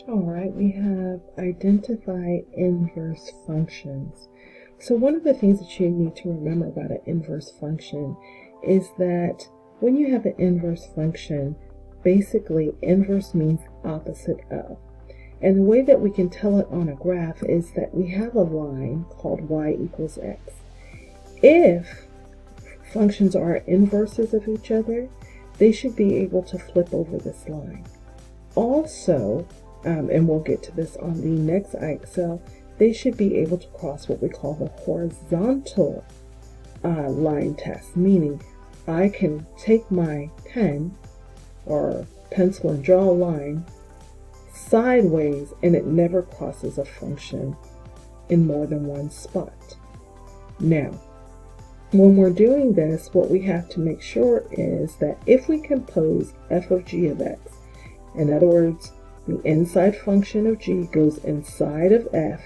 All right, we have identify inverse functions. So one of the things that you need to remember about an inverse function is that when you have an inverse function, basically inverse means opposite of. And the way that we can tell it on a graph is that we have a line called y equals x. If functions are inverses of each other, they should be able to flip over this line. Also, and we'll get to this on the next IXL, they should be able to cross what we call the horizontal line test, meaning I can take my pen or pencil and draw a line sideways and it never crosses a function in more than one spot. Now, when we're doing this, what we have to make sure is that if we compose f of g of x, in other words, the inside function of g goes inside of f,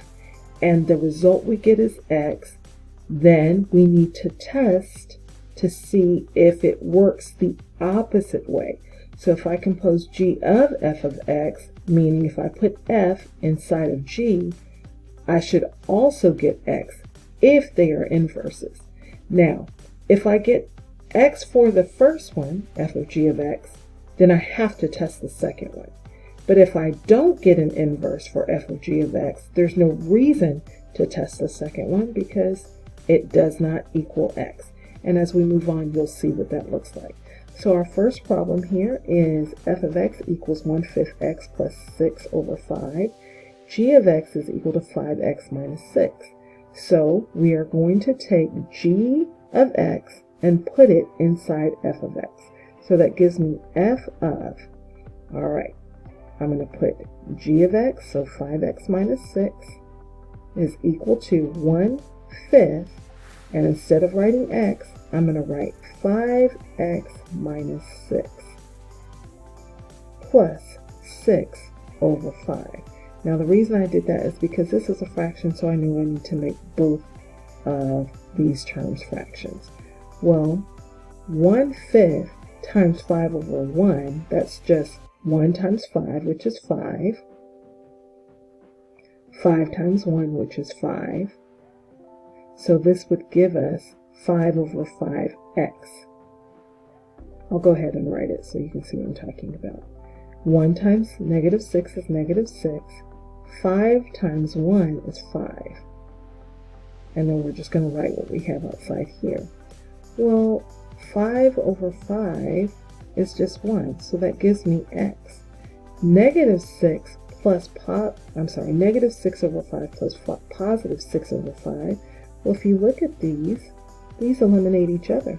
and the result we get is x, then we need to test to see if it works the opposite way. So if I compose g of f of x, meaning if I put f inside of g, I should also get x if they are inverses. Now, if I get x for the first one, f of g of x, then I have to test the second one. But if I don't get an inverse for f of g of x, there's no reason to test the second one because it does not equal x. And as we move on, you'll see what that looks like. So our first problem here is f of x equals 1/5 x plus 6 over 5. G of x is equal to 5x minus 6. So we are going to take g of x and put it inside f of x. So that gives me f of, all right, I'm going to put g of x, so 5x minus 6 is equal to 1/5, and instead of writing x, I'm going to write 5x minus 6 plus 6 over 5. Now the reason I did that is because this is a fraction, so I knew I need to make both of these terms fractions. Well, 1/5 times 5 over 1, that's just 1 times 5, which is 5. 5 times 1, which is 5. So this would give us 5 over 5x. I'll go ahead and write it so you can see what I'm talking about. 1 times negative 6 is negative 6. 5 times 1 is 5. And then we're just going to write what we have outside here. Well, 5 over 5 is just 1, so that gives me x. Negative 6 plus negative 6 over 5 plus positive 6 over 5. Well, if you look at these eliminate each other.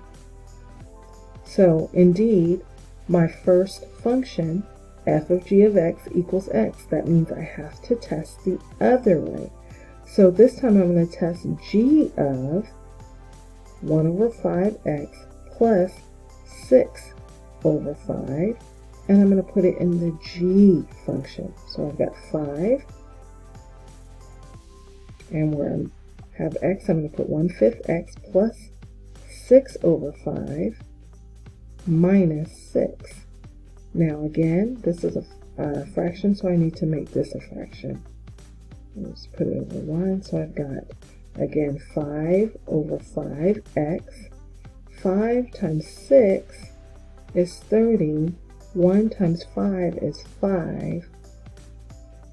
So indeed, my first function, f of g of x equals x. That means I have to test the other way. So this time I'm going to test g of 1 over 5x plus 6 over 5, and I'm going to put it in the g function. So I've got 5, and where I have x, I'm going to put 1/5 x plus 6 over 5 minus 6. Now again, this is a fraction, so I need to make this a fraction. Let's put it over 1, so I've got, again, 5 over 5x. 5 times 6 is 30. 1 times 5 is 5.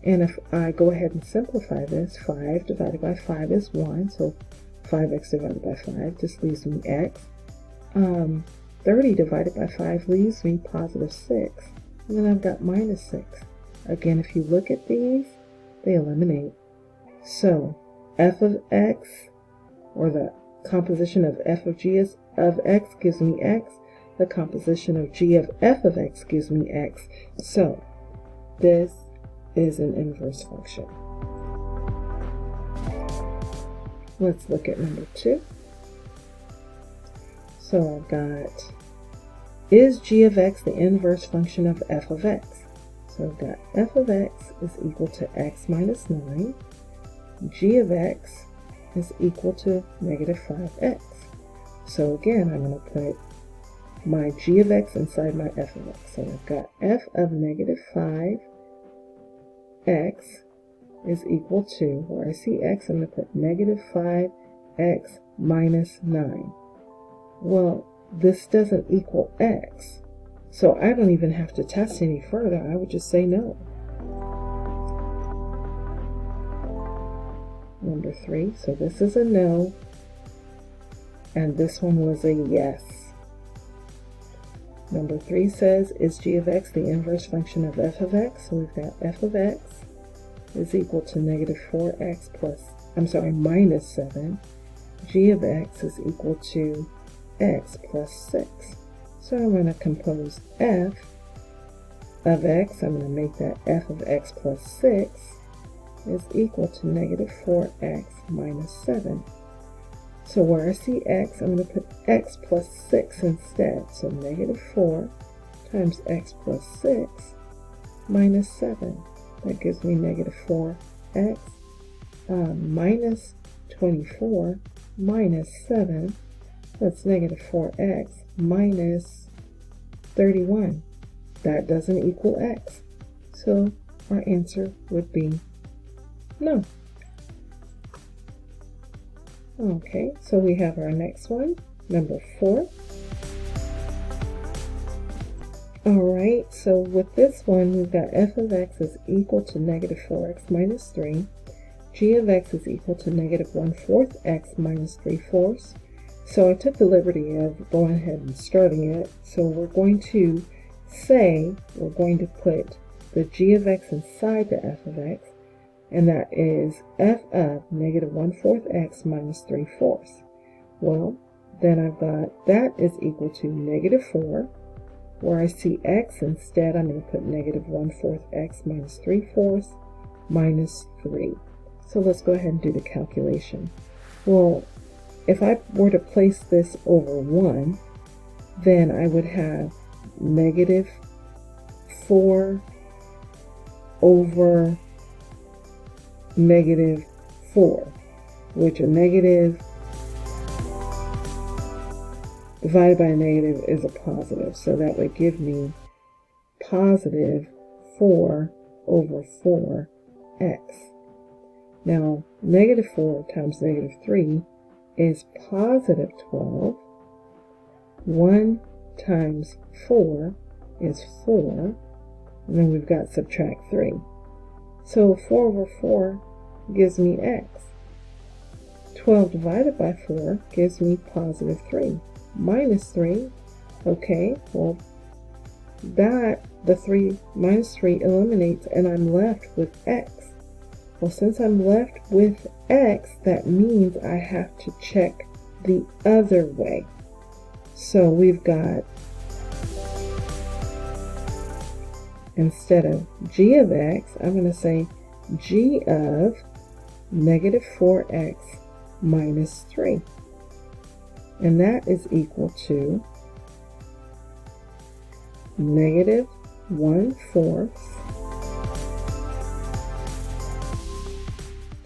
And if I go ahead and simplify this, 5 divided by 5 is 1, so 5x divided by 5 just leaves me x. 30 divided by 5 leaves me positive 6. And then I've got minus 6. Again, if you look at these, they eliminate. So f of x, or the composition of f of g of x gives me x. The composition of g of f of x gives me x. So this is an inverse function. Let's look at number 2. So I've got, is g of x the inverse function of f of x? So I've got f of x is equal to x minus 9. G of x is equal to negative 5x. So again, I'm going to put my g of x inside my f of x. So I've got f of negative 5 x is equal to, where I see x, I'm going to put negative 5x minus 9. Well, this doesn't equal x, so I don't even have to test any further. I would just say no. Number 3, so this is a no, and this one was a yes. Number 3 says, is g of x the inverse function of f of x? So we've got f of x is equal to negative 4x minus 7. G of x is equal to x plus 6. So I'm going to compose f of x, I'm going to make that f of x plus 6 is equal to negative 4x minus 7. So where I see x, I'm going to put x plus 6 instead. So negative 4 times x plus 6 minus 7. That gives me negative 4x minus 24 minus 7. That's negative 4x minus 31. That doesn't equal x. So our answer would be no. Okay, so we have our next one, number 4. Alright, so with this one, we've got f of x is equal to negative 4x minus 3. G of x is equal to negative 1/4 x minus 3/4. So I took the liberty of going ahead and starting it. So we're going to say, we're going to put the g of x inside the f of x, and that is f of negative 1/4 x minus 3/4. Well, then I've got that is equal to negative 4. Where I see x instead, I'm going to put negative 1/4 x minus 3/4 minus 3. So let's go ahead and do the calculation. Well, if I were to place this over 1, then I would have negative 4 over negative 4, which a negative divided by a negative is a positive. So that would give me positive 4 over 4x. Now, negative 4 times negative 3 is positive 12. 1 times 4 is 4. And then we've got subtract 3. So 4 over 4 gives me x. 12 divided by 4 gives me positive 3. Minus 3, okay, well, that, the 3 minus 3 eliminates, and I'm left with x. Well, since I'm left with x, that means I have to check the other way. So we've got, instead of g of x, I'm going to say g of negative 4x minus 3. And that is equal to negative 1/4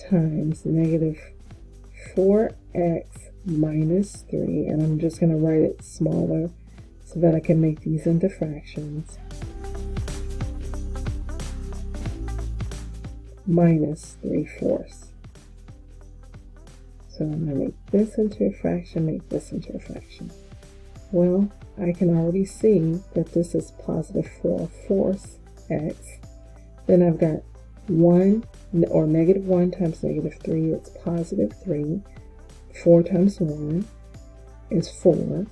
times negative 4x minus 3. And I'm just going to write it smaller so that I can make these into fractions. Minus 3/4. So I'm going to make this into a fraction, make this into a fraction. Well, I can already see that this is positive 4/4 x. Then I've got 1, or negative 1 times negative 3, it's positive 3. 4 times 1 is 4.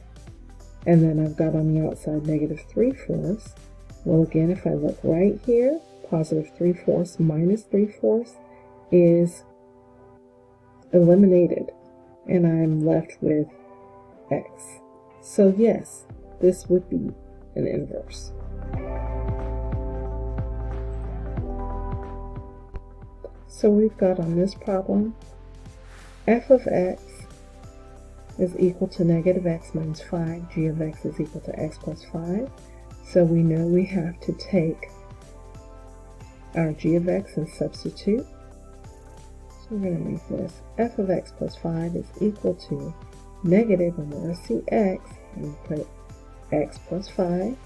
And then I've got on the outside negative 3/4. Well, again, if I look right here, positive 3/4 minus 3/4 is eliminated, and I'm left with x. So yes, this would be an inverse. So we've got on this problem, f of x is equal to negative x minus 5, g of x is equal to x plus 5. So we know we have to take our g of x and substitute. So we're going to make this f of x plus 5 is equal to negative, and where I see x, I'm going to put x plus 5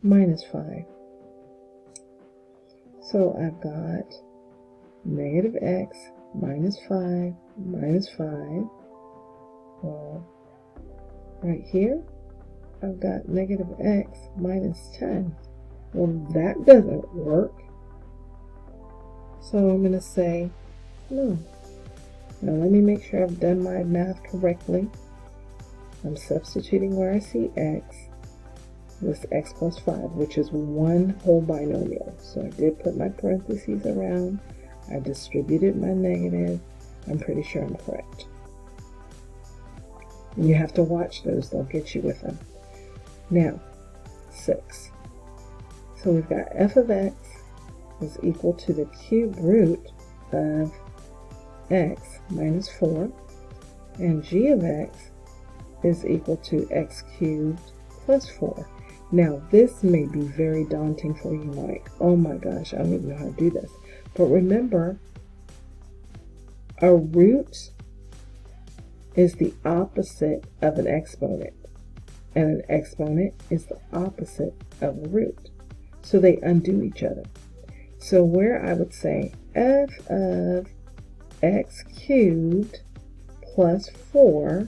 minus 5. So I've got negative x minus 5 minus 5. Well, right here, I've got negative x minus 10. Well, that doesn't work. So I'm going to say no. Now let me make sure I've done my math correctly. I'm substituting where I see x, this x plus 5, which is one whole binomial. So I did put my parentheses around. I distributed my negative. I'm pretty sure I'm correct. You have to watch those. They'll get you with them. Now, 6. So we've got f of x is equal to the cube root of x minus 4, and g of x is equal to x cubed plus 4. Now, this may be very daunting for you, like, oh my gosh, I don't even know how to do this. But remember, a root is the opposite of an exponent, and an exponent is the opposite of a root. So they undo each other. So where I would say f of x cubed plus 4,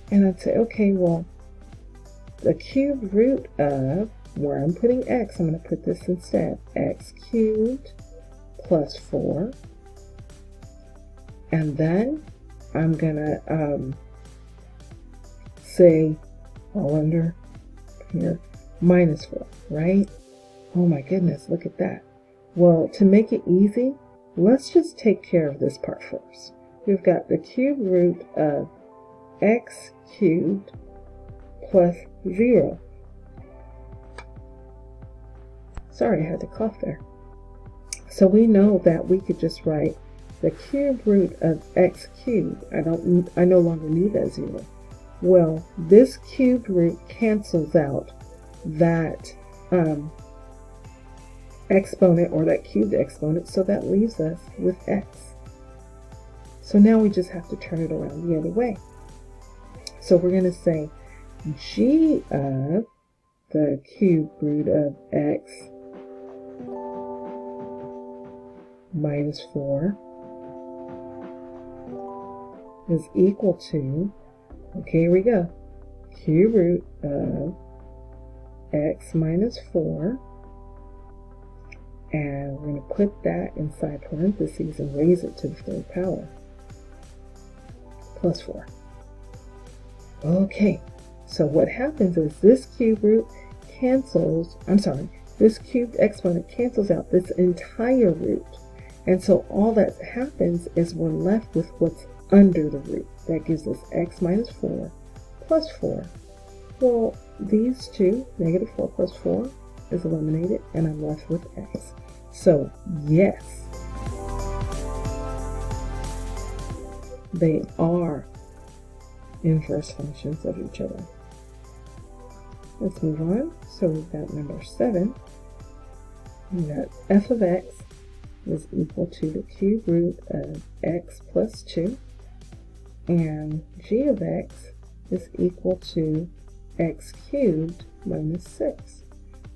and I'd say, okay, well, the cube root of, where I'm putting x, I'm going to put this instead, x cubed plus 4, and then I'm going to say, all under here, minus 4, right? Oh my goodness, look at that. Well, to make it easy, let's just take care of this part first. We've got the cube root of x cubed plus 0. Sorry, I had to cough there. So we know that we could just write the cube root of x cubed. I no longer need that 0. Well, this cube root cancels out that exponent, or that cubed exponent, so that leaves us with x. So now we just have to turn it around the other way. So we're going to say g of the cube root of x minus 4 is equal to, okay, here we go, cube root of x minus 4, and we're going to put that inside parentheses and raise it to the third power, plus 4. Okay, so what happens is this cube root cancels, this cubed exponent cancels out this entire root. And so all that happens is we're left with what's under the root. That gives us x minus 4 plus 4. Well, these two, negative 4 plus 4, is eliminated, and I'm left with x. So, yes, they are inverse functions of each other. Let's move on. So we've got number 7. We've got f of x is equal to the cube root of x plus 2, and g of x is equal to x cubed minus 6.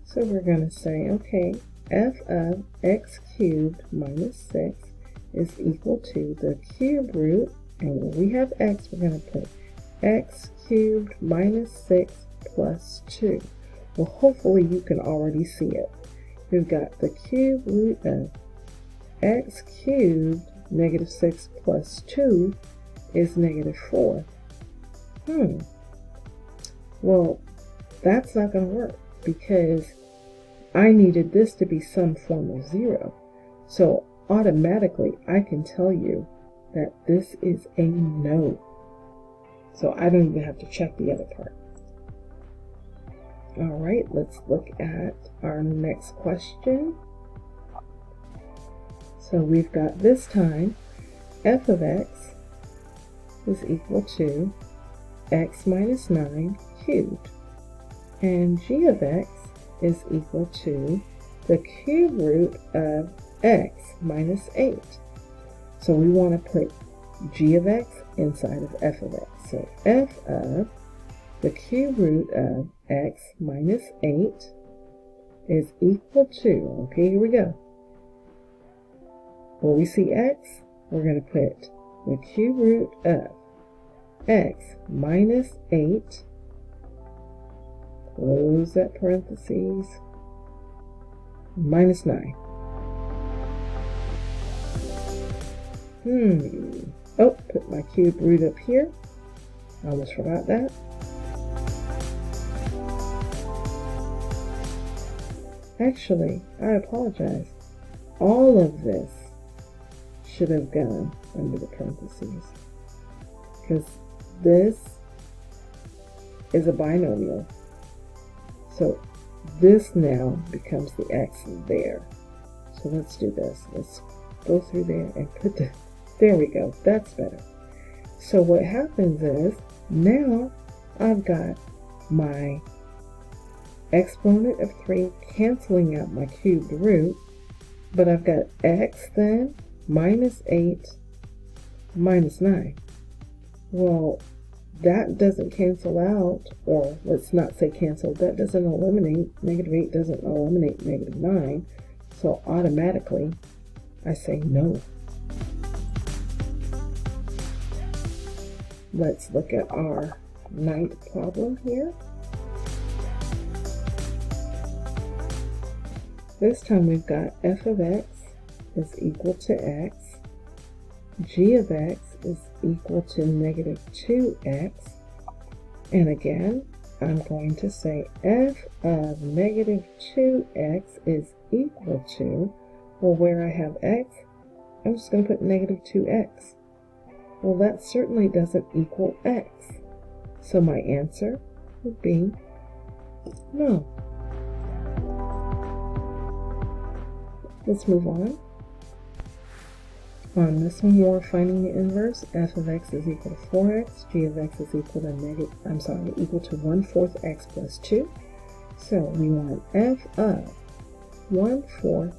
So we're going to say, okay, f of x cubed minus 6 is equal to the cube root, and when we have x, we're going to put x cubed minus 6 plus 2. Well, hopefully you can already see it. We've got the cube root of x cubed negative 6 plus 2 is negative 4. Well, that's not going to work because I needed this to be some form of 0. So automatically I can tell you that this is a no. So I don't even have to check the other part. All right, let's look at our next question. So we've got this time f of x is equal to x minus 9 cubed, and g of x is equal to the cube root of x minus 8. So we want to put g of x inside of f of x. So f of the cube root of x minus 8 is equal to, okay, here we go, When we see x, we're going to put the cube root of x minus 8, close that parentheses, minus 9. Oh, put my cube root up here. I almost forgot that. Actually, I apologize. All of this should have gone under the parentheses, because this is a binomial. So this now becomes the x there. So let's do this. Let's go through there and put the, there we go. That's better. So what happens is, now I've got my exponent of 3 canceling out my cubed root, but I've got x then minus 8 minus 9. Well, that doesn't cancel out, or let's not say cancel, that doesn't eliminate, negative 8 doesn't eliminate negative 9, so automatically I say no. Let's look at our 9th problem here. This time we've got f of x is equal to x, g of x is equal to negative 2x, and again, I'm going to say f of negative 2x is equal to, well, where I have x, I'm just going to put negative 2x. Well, that certainly doesn't equal x. So my answer would be no. Let's move on. On this one, we're finding the inverse. F of x is equal to 4x. G of x is equal to equal to 1/4 x plus 2. So we want f of 1/4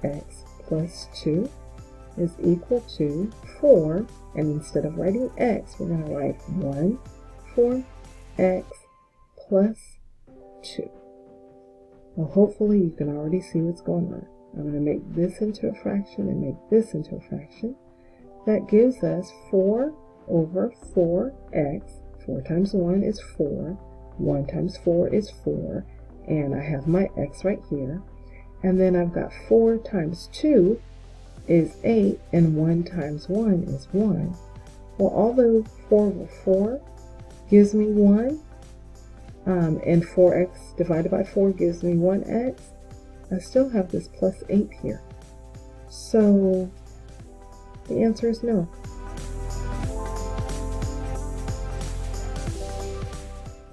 x plus 2 is equal to 4, and instead of writing x, we're going to write 1/4 x plus 2. Well, hopefully you can already see what's going on. I'm going to make this into a fraction and make this into a fraction. That gives us 4 over 4x. 4 times 1 is 4. 1 times 4 is 4. And I have my x right here. And then I've got 4 times 2 is 8, and 1 times 1 is 1. Well, although 4 over 4 gives me 1, and 4x divided by 4 gives me 1x, I still have this plus 8 here. So the answer is no.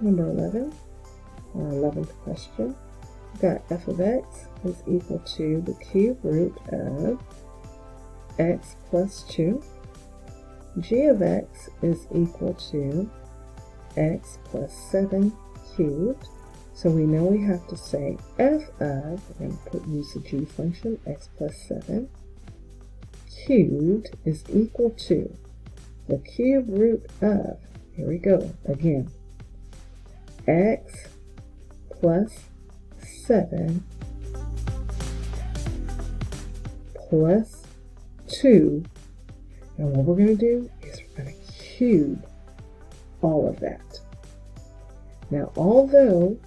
Number 11, our 11th question. We've got f of x is equal to the cube root of x plus 2. G of x is equal to x plus 7 cubed. So we know we have to say f of, we're going to use the g function, x plus 7 cubed is equal to the cube root of, here we go again, x plus 7 plus 2. And what we're going to do is we're going to cube all of that. Now, although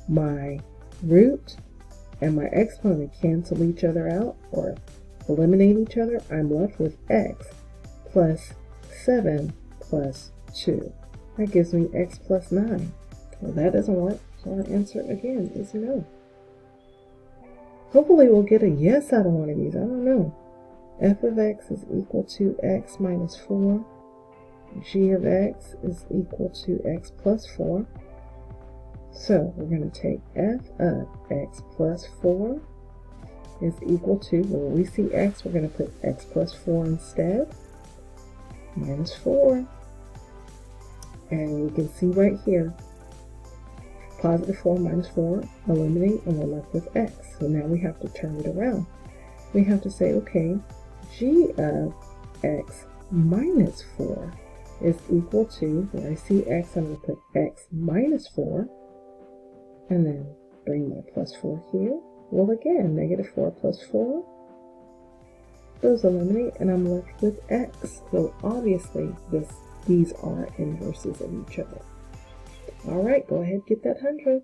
my root and my exponent cancel each other out or eliminate each other, I'm left with x plus 7 plus 2. That gives me x plus 9. Well, that doesn't work, so our answer again is no. Hopefully we'll get a yes out of one of these. I don't know. F of x is equal to x minus 4. G of x is equal to x plus 4. So we're going to take f of x plus 4 is equal to, well, when we see x, we're going to put x plus 4 instead, minus 4. And you can see right here, positive 4 minus 4, eliminate, and we're left with x. So now we have to turn it around. We have to say, okay, g of x minus 4 is equal to, where I see x, I'm going to put x minus 4, and then bring my plus 4 here. Well, again, negative 4 plus 4 Those eliminate, and I'm left with x. So obviously these are inverses of each other. All right, go ahead, get that 100.